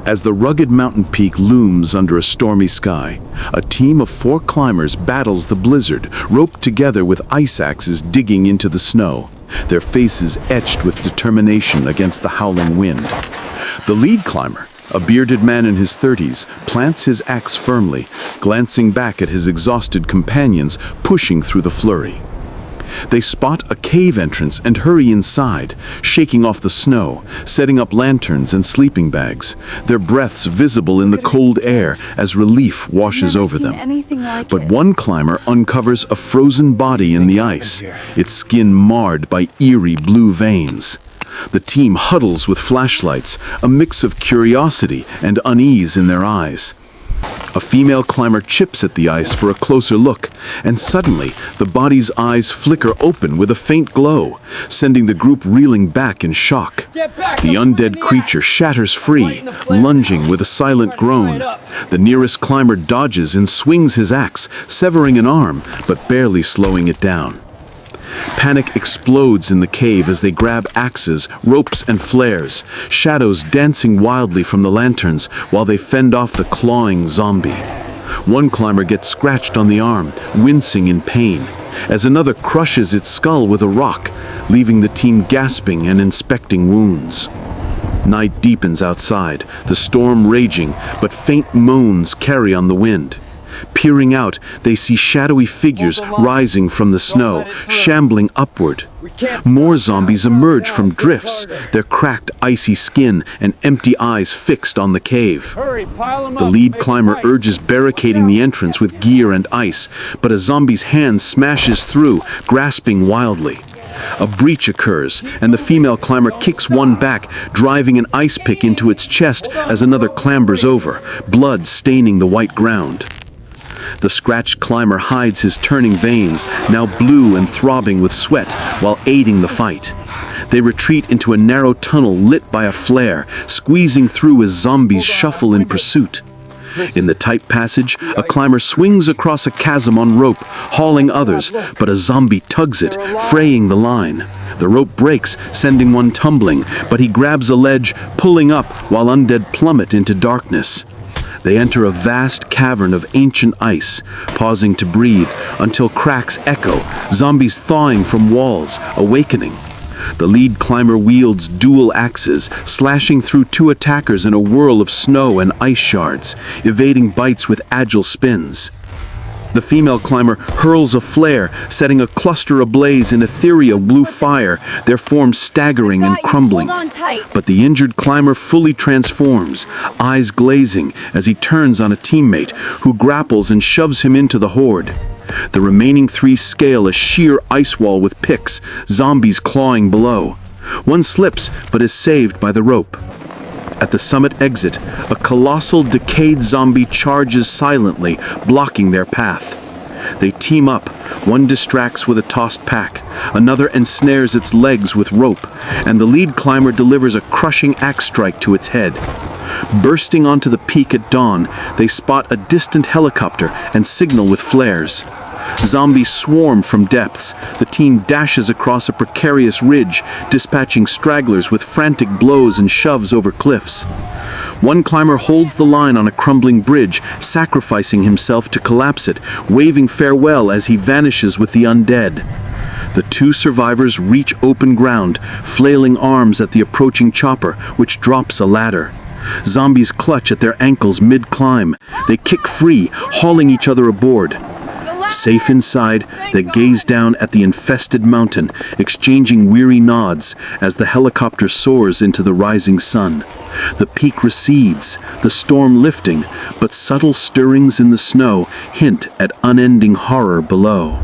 As the rugged mountain peak looms under a stormy sky, a team of 4 climbers battles the blizzard, roped together with ice axes digging into the snow, their faces etched with determination against the howling wind. The lead climber, a bearded man in his 30s, plants his axe firmly, glancing back at his exhausted companions pushing through the flurry. They spot a cave entrance and hurry inside, shaking off the snow, setting up lanterns and sleeping bags, their breaths visible in the cold air as relief washes over them. But one climber uncovers a frozen body in the ice, its skin marred by eerie blue veins. The team huddles with flashlights, a mix of curiosity and unease in their eyes. A female climber chips at the ice for a closer look, and suddenly the body's eyes flicker open with a faint glow, sending the group reeling back in shock. The undead creature shatters free, lunging with a silent groan. The nearest climber dodges and swings his axe, severing an arm, but barely slowing it down. Panic explodes in the cave as they grab axes, ropes, and flares, shadows dancing wildly from the lanterns while they fend off the clawing zombie. One climber gets scratched on the arm, wincing in pain, as another crushes its skull with a rock, leaving the team gasping and inspecting wounds. Night deepens outside, the storm raging, but faint moans carry on the wind. Peering out, they see shadowy figures rising from the snow, shambling upward. More zombies emerge from drifts, their cracked, icy skin and empty eyes fixed on the cave. The lead climber urges barricading the entrance with gear and ice, but a zombie's hand smashes through, grasping wildly. A breach occurs, and the female climber kicks one back, driving an ice pick into its chest as another clambers over, blood staining the white ground. The scratched climber hides his turning veins, now blue and throbbing with sweat, while aiding the fight. They retreat into a narrow tunnel lit by a flare, squeezing through as zombies shuffle in pursuit. In the tight passage, a climber swings across a chasm on rope, hauling others, but a zombie tugs it, fraying the line. The rope breaks, sending one tumbling, but he grabs a ledge, pulling up while undead plummet into darkness. They enter a vast cavern of ancient ice, pausing to breathe until cracks echo, zombies thawing from walls, awakening. The lead climber wields dual axes, slashing through 2 attackers in a whirl of snow and ice shards, evading bites with agile spins. The female climber hurls a flare, setting a cluster ablaze in ethereal blue fire, their forms staggering and crumbling. But the injured climber fully transforms, eyes glazing as he turns on a teammate who grapples and shoves him into the horde. The remaining 3 scale a sheer ice wall with picks, zombies clawing below. One slips but is saved by the rope. At the summit exit, a colossal decayed zombie charges silently, blocking their path. They team up. One distracts with a tossed pack, another ensnares its legs with rope, and the lead climber delivers a crushing axe strike to its head. Bursting onto the peak at dawn, they spot a distant helicopter and signal with flares. Zombies swarm from depths. The team dashes across a precarious ridge, dispatching stragglers with frantic blows and shoves over cliffs. One climber holds the line on a crumbling bridge, sacrificing himself to collapse it, waving farewell as he vanishes with the undead. The 2 survivors reach open ground, flailing arms at the approaching chopper, which drops a ladder. Zombies clutch at their ankles mid-climb. They kick free, hauling each other aboard. Safe inside, they gaze down at the infested mountain, exchanging weary nods as the helicopter soars into the rising sun. The peak recedes, the storm lifting, but subtle stirrings in the snow hint at unending horror below.